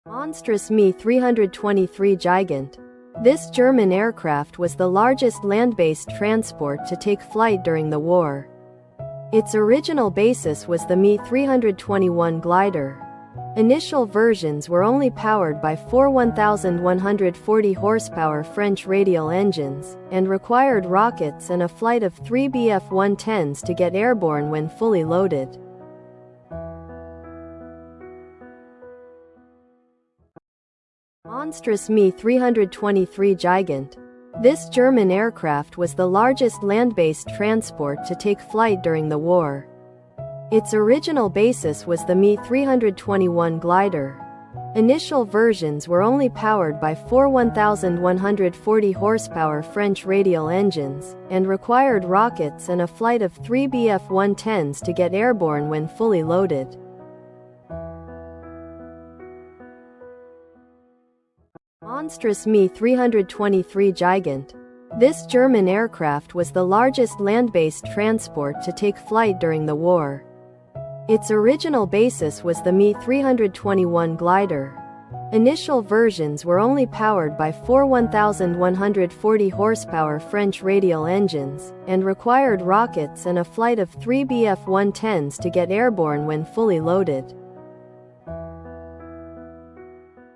Monstrous Me 323 Gigant. This German aircraft was the largest land-based transport to take flight during the war. Its original basis was the Me 321 glider. Initial versions were only powered by four 1,140 horsepower French radial engines, and required rockets and a flight of 3 Bf-110s to get airborne when fully loaded. Monstrous Me 323 Gigant. This German aircraft was the largest land-based transport to take flight during the war. Its original basis was the Me 321 glider. Initial versions were only powered by four 1,140 horsepower French radial engines, and required rockets and a flight of 3 Bf-110s to get airborne when fully loaded. Monstrous Me 323 Gigant. This German aircraft was the largest land-based transport to take flight during the war. Its original basis was the Me 321 glider. Initial versions were only powered by four 1,140 horsepower French radial engines, and required rockets and a flight of 3 Bf-110s to get airborne when fully loaded.